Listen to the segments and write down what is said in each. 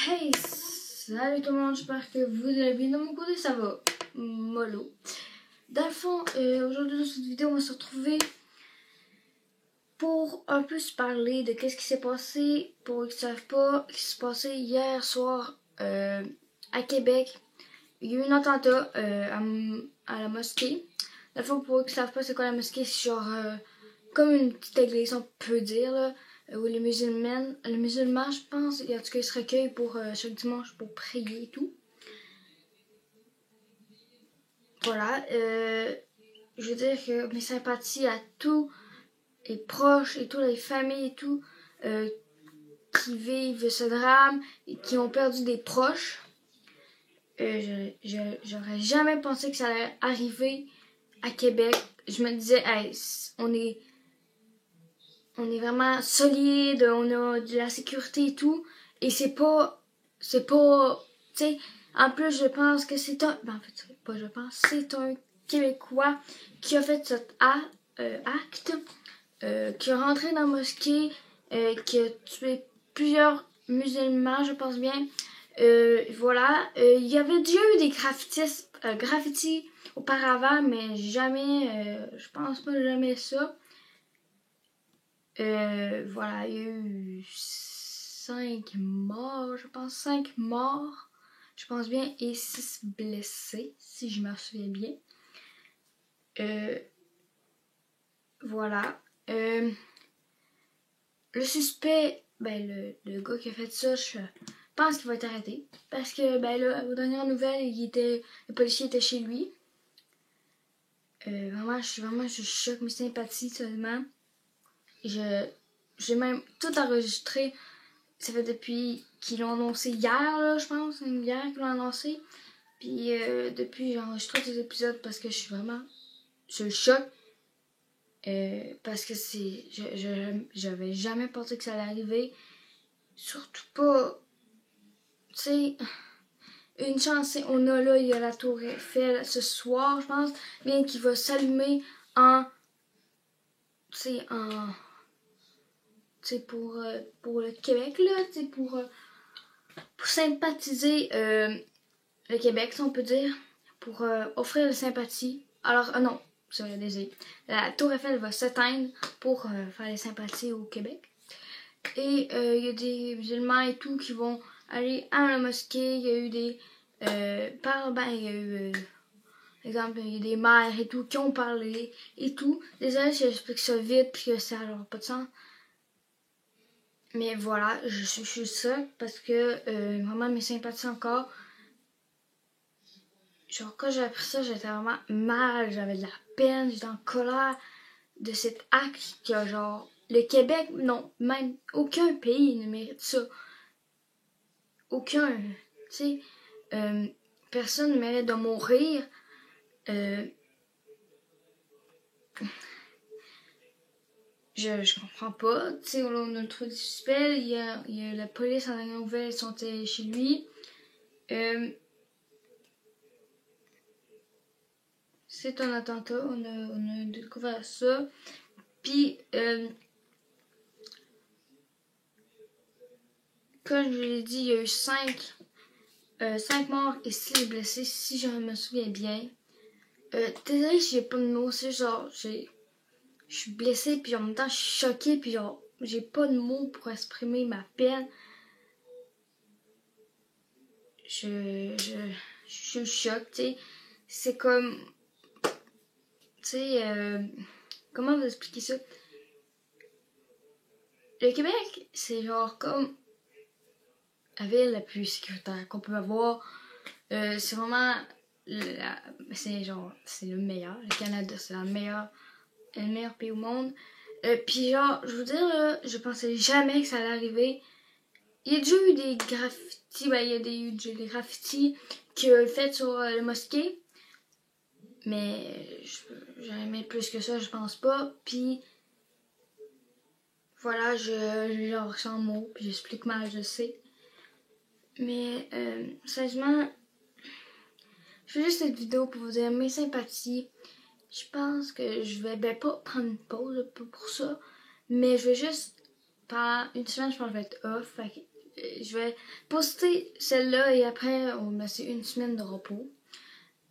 Hey, salut tout le monde, j'espère que vous allez bien. De mon côté, ça va mollo. Dans le fond, aujourd'hui dans cette vidéo, on va se retrouver pour un peu se parler de qu'est-ce qui s'est passé, pour ceux qui ne savent pas, ce qui s'est passé hier soir à Québec. Il y a eu un attentat à la mosquée. Dans le fond, pour eux qui ne savent pas c'est quoi la mosquée, c'est genre comme une petite église, on peut dire, là, où les musulmans, je pense, en tout cas, ils se recueillent pour chaque dimanche pour prier et tout. Voilà, je veux dire que mes sympathies à tous les proches et tous les familles et tout qui vivent ce drame et qui ont perdu des proches. J'aurais jamais pensé que ça allait arriver à Québec. Je me disais, hey, on est vraiment solide, on a de la sécurité et tout. Et c'est pas, tu sais, en plus je pense que c'est un, en fait, pas je pense, c'est un Québécois qui a fait cet acte, qui est rentré dans la mosquée, qui a tué plusieurs musulmans, je pense bien. Voilà, il y avait déjà eu des graffitis auparavant, mais jamais, je pense pas jamais ça. Voilà, il y a eu 5 morts, je pense 5 morts, je pense bien, et 6 blessés, si je me souviens bien. Voilà. Le suspect, ben le gars qui a fait ça, je pense qu'il va être arrêté. Parce que, ben là, aux dernières nouvelles, le policier était chez lui. Vraiment, je choque mes sympathies seulement. J'ai même tout enregistré. Ça fait depuis qu'ils l'ont annoncé hier, là, je pense. Hier qu'ils l'ont annoncé. Puis depuis, j'ai enregistré tous les épisodes parce que je suis vraiment sur le choc. Parce que j'avais jamais pensé que ça allait arriver. Surtout pas, tu sais, une chance, on a là, il y a la tour Eiffel ce soir, je pense, bien qui va s'allumer tu sais, pour le Québec, là, tu sais, pour sympathiser le Québec, si on peut dire, pour offrir la sympathie. Alors, non, c'est vrai, désolé. La tour Eiffel va s'éteindre pour faire les sympathies au Québec. Et il y a des musulmans et tout qui vont aller à la mosquée. Il y a eu des... il y a eu... exemple, il y a des mères et tout qui ont parlé et tout. Désolé si j'explique ça vite puis que ça n'a pas de sens. Mais voilà, je suis ça parce que vraiment mes sympathies encore. Genre quand j'ai appris ça, j'étais vraiment mal, j'avais de la peine, j'étais en colère de cet acte qui a genre... Le Québec, non, même aucun pays ne mérite ça. Aucun, tu sais, personne ne mérite de mourir. Je comprends pas. Tu sais, on a le trou du suspect. Il y a la police en dernière nouvelle, ils sont chez lui. C'est un attentat. On a découvert ça. Puis, comme je l'ai dit, il y a eu 5 morts et 6 blessés, si je me souviens bien. Désolé si j'ai pas de mots. C'est genre, je suis blessée, puis en même temps, je suis choquée, puis genre, j'ai pas de mots pour exprimer ma peine. Je suis au choc, tu sais. C'est comme... Tu sais, comment vous expliquer ça? Le Québec, c'est genre comme la ville la plus sécuritaire qu'on peut avoir. C'est vraiment... c'est le meilleur. Le Canada, c'est le meilleur pays au monde. Puis genre, je veux dire, là, je pensais jamais que ça allait arriver. Il y a déjà eu des graffitis, il y a eu des graffitis qui ont fait sur la mosquée. Mais jamais plus que ça, je pense pas. Puis voilà, je leur sans mots, puis j'explique mal, je sais. Mais sérieusement, je fais juste cette vidéo pour vous dire mes sympathies. Je pense que je vais pas prendre une pause pour ça, mais je vais juste, pendant une semaine, je pense que je vais être off. je vais poster celle-là et après, on me laisser une semaine de repos.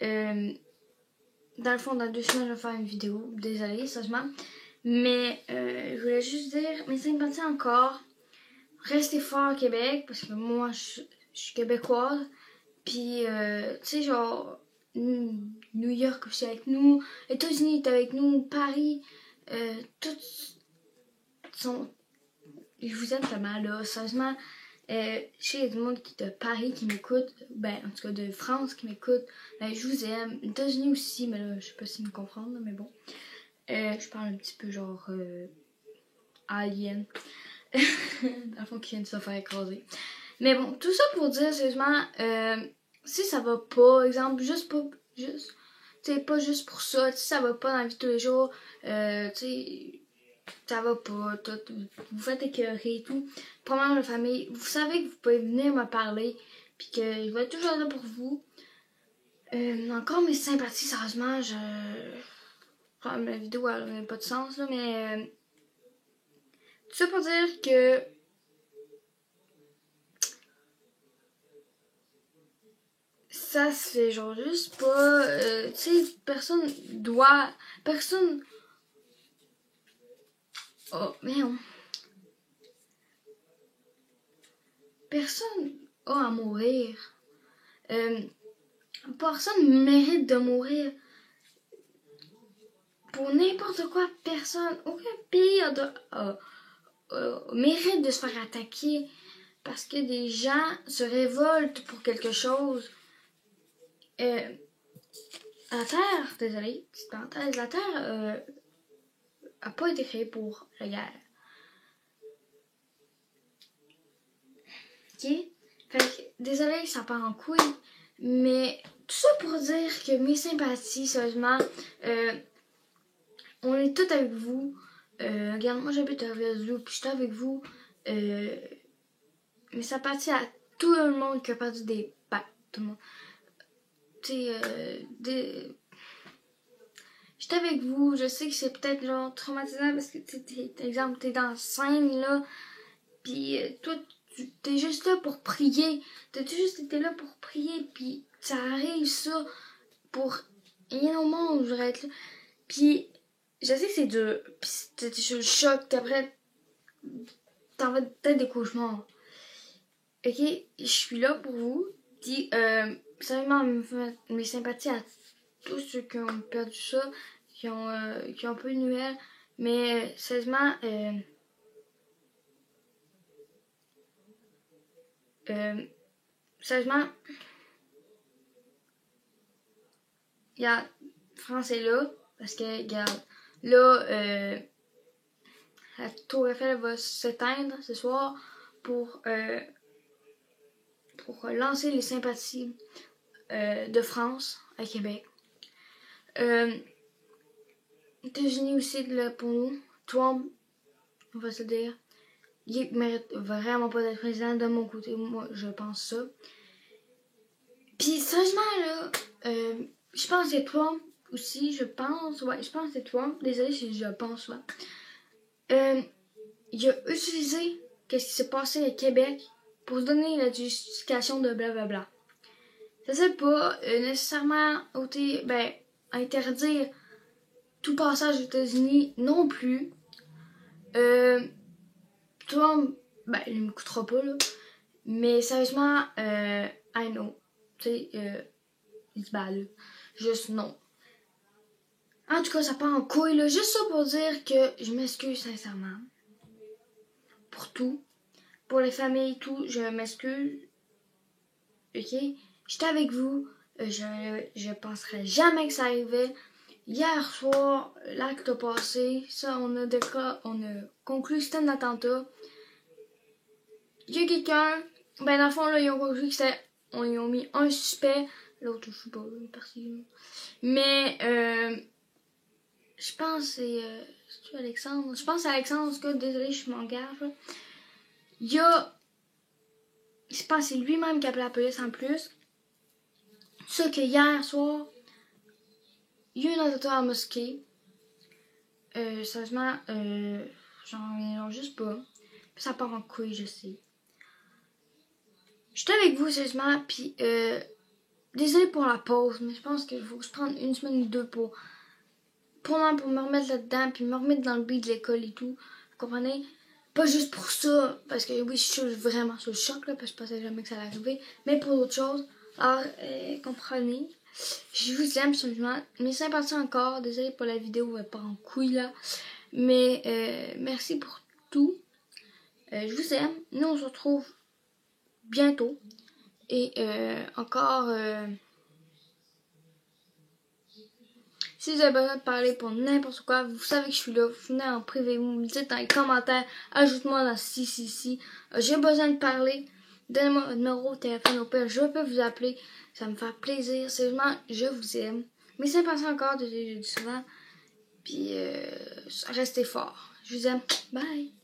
Dans le fond, dans 2 semaines, je vais faire une vidéo. Désolée, sagement. Mais je voulais juste dire, mes sympathies encore. Restez fort au Québec, parce que moi, je suis québécoise. Puis, tu sais, genre, New York aussi avec nous. États-Unis est avec nous. Paris. Tous sont... Je vous aime tellement, là. Sérieusement, je sais, il y a du monde de Paris qui m'écoute. Ben, en tout cas, de France qui m'écoute. Ben, je vous aime. Les États-Unis aussi, mais là, je sais pas s'ils me comprennent, mais bon. Je parle un petit peu genre alien. Dans le fond, qui vient de se faire écraser. Mais bon, tout ça pour dire, sérieusement, si ça va pas, exemple, juste pas, juste, tu sais, pas juste pour ça, si ça va pas dans la vie de tous les jours, tu sais, ça va pas, tout, vous faites écœurer et tout. Premièrement, la famille, vous savez que vous pouvez venir me parler, puis que je vais être toujours là pour vous. Encore mes sympathies, sérieusement, la vidéo, elle n'a pas de sens, là, mais tout ça pour dire que ça se fait genre juste pas. Tu sais, Personne. Oh, merde. Personne a à mourir. Personne mérite de mourir. Pour n'importe quoi, personne. Aucun pays mérite de se faire attaquer parce que des gens se révoltent pour quelque chose. La Terre, désolé, petite parenthèse, la Terre a pas été créée pour la guerre. Ok? Fait que, désolé, ça part en couille, mais tout ça pour dire que mes sympathies, sérieusement, on est tous avec vous. Regarde, moi j'habite à Rivière-du-Loup, puis je suis avec vous. Mes sympathies à tout le monde qui a perdu des... Ben, tout le monde. Tu sais, j'étais avec vous, je sais que c'est peut-être genre traumatisant parce que exemple, t'es dans la scène là, pis toi t'es juste là pour prier, t'as juste été là pour prier, pis ça arrive ça pour rien au monde, je voudrais être là. Pis je sais que c'est dur, pis t'es sur le choc, t'après t'en vas peut-être des cauchemars. Ok, je suis là pour vous, pis sérieusement mes sympathies à tous ceux qui ont perdu ça, qui ont un peu de nouvelles, mais sérieusement, sérieusement, regarde, France est là, parce que, regarde, là, la Tour Eiffel va s'éteindre ce soir pour lancer les sympathies de France à Québec. États-Unis aussi là pour nous. Trump, on va se dire, il mérite vraiment pas d'être président de mon côté. Moi, je pense ça. Puis, sérieusement, là, je pense que c'est Trump aussi, je pense. Ouais, je pense que c'est Trump. Désolé si je pense, ouais. Il a utilisé qu'est-ce qui s'est passé à Québec pour se donner la justification de blablabla. Ça sert pas nécessairement interdire tout passage aux États-Unis non plus. Trump, il me coûtera pas, là. Mais sérieusement, I know. Tu sais, il dit là. Juste non. En tout cas, ça part en couille, là. Juste ça pour dire que je m'excuse sincèrement. Pour tout. Pour les familles, tout, je m'excuse. Ok? J'étais avec vous. Je penserais jamais que ça arrivait. Hier soir, l'acte a passé. Ça, on a conclu que c'était un attentat. Il y a quelqu'un. Ben, dans le fond, là, ils ont conclu que c'était. Ils ont mis un suspect. L'autre, je sais pas, personne. Mais, je pense que c'est Alexandre. Je pense que c'est Alexandre, en tout cas, désolé, je m'engage. Je pense que c'est lui-même qui a appelé la police en plus. Ça que hier soir, il y a eu un attentat à la mosquée. Sérieusement, j'en reviens juste pas. Puis ça part en couille, je sais. j'étais avec vous sérieusement, puis désolé pour la pause, mais je pense qu'il faut que je prenne une semaine ou deux pour me remettre là-dedans, puis me remettre dans le beat de l'école et tout. Vous comprenez? Pas juste pour ça, parce que oui, je suis vraiment sur le choc, là, parce que je pensais jamais que ça allait arriver, mais pour d'autres choses. Alors, comprenez. Je vous aime sérieusement. Mes sympathies encore. Désolé pour la vidéo, elle part en couille là. Mais merci pour tout. Je vous aime. Nous, on se retrouve bientôt. Et encore... si vous avez besoin de parler pour n'importe quoi, vous savez que je suis là. Vous venez en privé, vous me dites dans les commentaires, ajoute-moi dans si. J'ai besoin de parler. Donnez-moi votre numéro de téléphone au pire, je peux vous appeler. Ça me fait plaisir. Sérieusement, je vous aime. Mais c'est passé encore, je dis souvent. Puis, restez fort. Je vous aime. Bye.